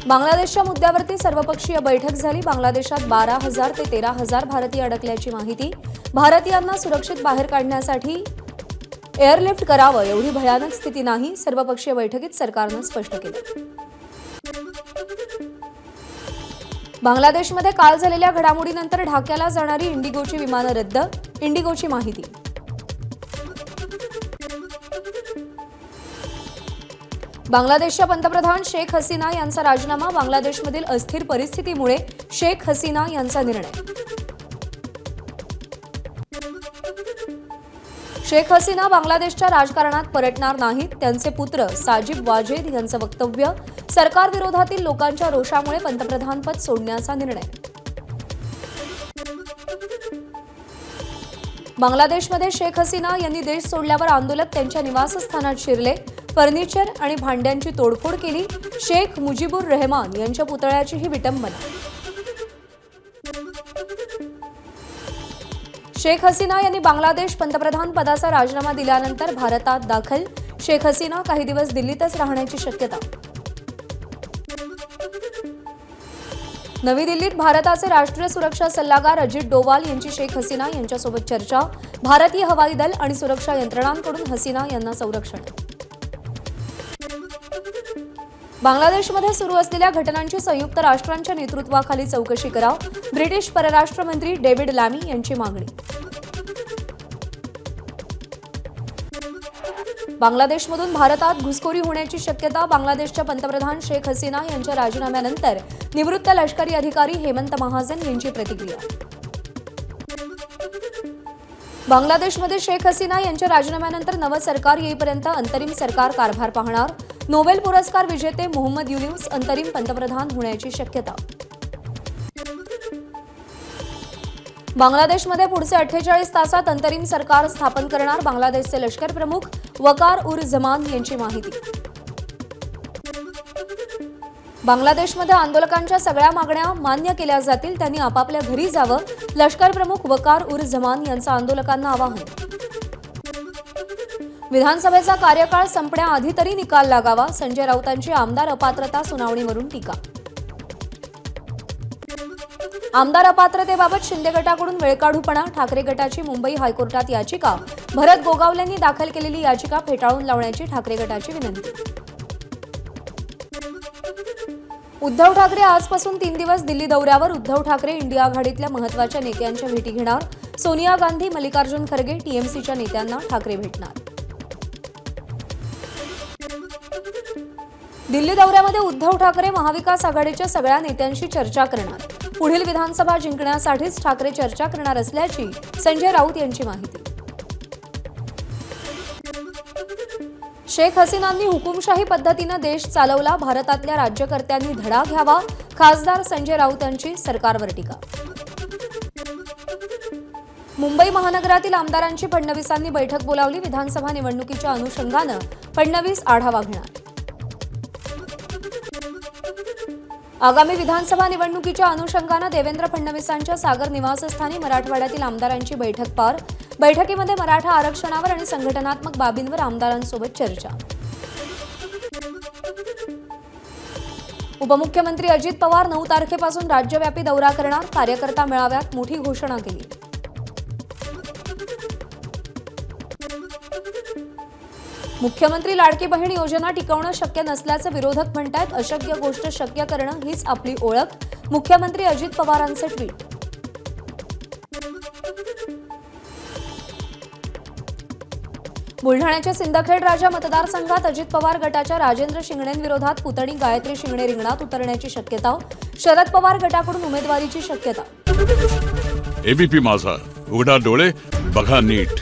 बांगलादेशच्या मुद्द्यावरती सर्वपक्षीय बैठक झाली। बांगलादेशात 12,000 ते 13,000 भारतीय अडकल्याची माहिती। भारतीयांना सुरक्षित बाहेर काढण्यासाठी एअरलिफ्ट करावं एवढी भयानक स्थिती नाही, सर्वपक्षीय बैठकीत सरकारनं स्पष्ट केलं। बांगलादेशमध्ये काल झालेल्या घडामोडीनंतर ढाक्याला जाणारी इंडिगोची विमानं रद्द, इंडिगोची माहिती। बांगलादेशच्या पंतप्रधान शेख हसीना यांचा राजीनामा, बांगलादेशमधील अस्थिर परिस्थितीमुळे शेख हसीना यांचा निर्णय। शेख हसीना बांगलादेशच्या राजकारणात परतणार नाहीत, त्यांचे पुत्र साजिब वाजेद यांचं वक्तव्य, सरकार विरोधातील लोकांच्या रोषामुळे पंतप्रधानपद सोडण्याचा निर्णय। बांगलादेशमध्ये शेख हसीना यांनी देश सोडल्यावर आंदोलक त्यांच्या निवासस्थानात शिरले, फर्निचर आणि भांड्यांची तोडफोड केली। शेख मुजीबुर रहमान यांच्या पुतळ्याचीही विटंबना। शेख हसीना यांनी बांगलादेश पंतप्रधान पदाचा राजीनामा दिल्यानंतर भारतात दाखल, शेख हसीना काही दिवस दिल्लीतच राहण्याची शक्यता। नवी दिल्लीत भारताचे राष्ट्रीय सुरक्षा सल्लागार अजित डोवाल यांची शेख हसीना यांच्यासोबत चर्चा, भारतीय हवाई दल आणि सुरक्षा यंत्रणांकडून हसीना यांना संरक्षण। बांगलादेशमध्ये सुरू असलेल्या घटनांची संयुक्त राष्ट्रांच्या नेतृत्वाखाली चौकशी करा, ब्रिटिश परराष्ट्र मंत्री डेव्हिड लॅमी यांची मागणी। बांगलादेशमधून भारतात घुसखोरी होण्याची शक्यता, बांगलादेशच्या पंतप्रधान शेख हसीना यांच्या राजीनाम्यानंतर निवृत्त लष्करी अधिकारी हेमंत महाजन यांची प्रतिक्रिया। बांगलादेशमध्ये शेख हसीना यांच्या राजीनाम्यानंतर नवं सरकार येईपर्यंत अंतरिम सरकार कारभार पाहणार, नोबेल पुरस्कार विजेते मोहम्मद युनूस अंतरिम पंतप्रधान होण्याची शक्यता। बांगलादेशमध्ये पुढचे 48 तासात अंतरिम सरकार स्थापन करणार, बांगलादेशचे लष्कर प्रमुख वकार उर जमान यांची माहिती। बांगलादेशमध्ये आंदोलकांच्या सगळ्या मागण्या मान्य केल्या जातील, त्यांनी आपापल्या घरी जावं, लष्कर प्रमुख वकार उर जमान यांचं आंदोलकांना आवाहन। विधानसभेचा कार्यकाळ संपण्याआधी तरी निकाल लागावा, संजय राऊतांची आमदार अपात्रता सुनावणीवरून टीका। आमदार अपात्रतेबाबत शिंदे गटाकडून वेळकाढूपणा, ठाकरे गटाची मुंबई हायकोर्टात याचिका, भरत गोगावलेंनी दाखल केलेली याचिका फेटाळून लावण्याची ठाकरे गटाची विनंती। उद्धव ठाकरे आजपासून 3 दिवस दिल्ली दौऱ्यावर, उद्धव ठाकरे इंडिया आघाडीतल्या महत्त्वाच्या नेत्यांच्या भेटी घेणार, सोनिया गांधी, मल्लिकार्जुन खरगे, टीएमसीच्या नेत्यांना ठाकरे भेटणार। दिल्ली दौऱ्यामध्ये उद्धव ठाकरे महाविकास आघाडीच्या सगळ्या नेत्यांशी चर्चा करणार, पुढील विधानसभा जिंकण्यासाठीच ठाकरे चर्चा करणार असल्याची संजय राऊत यांची माहिती। शेख हसीनांनी हुकुमशाही पद्धतीने देश चालवला, भारतातल्या राज्यकर्त्यांनी धडा घ्यावा, खासदार संजय राऊत यांची सरकारवर टीका। मुंबई महानगरातील आमदारांची फडणवीसांनी बैठक बोलावली, विधानसभा निवडणुकीच्या अनुषंगानं फडणवीस आढावा घेणार। आगामी विधानसभा निवडणुकीच्या अनुषंगानं देवेंद्र फडणवीसांच्या सागर निवासस्थानी मराठवाड्यातील आमदारांची बैठक पार, बैठकीमध्ये मराठा आरक्षणावर आणि संघटनात्मक बाबींवर आमदारांसोबत चर्चा। उपमुख्यमंत्री अजित पवार 9 तारखेपासून राज्यव्यापी दौरा करणार, कार्यकर्ता मेळाव्यात मोठी घोषणा केली। मुख्यमंत्री लाडकी बहीण योजना टिकवणं शक्य नसल्याचं विरोधक म्हणतात, अशक्य गोष्ट शक्य करणं हीच आपली ओळख, मुख्यमंत्री अजित पवारांचे ट्विट। बुलढाण्याच्या सिंदखेड राजा मतदारसंघात अजित पवार गटाच्या राजेंद्र शिंगणेंविरोधात पुतणी गायत्री शिंगणे रिंगणात उतरण्याची शक्यता, शरद पवार गटाकडून उमेदवारीची शक्यता। एबीपी माझा, उघडा डोळे बघा नीट।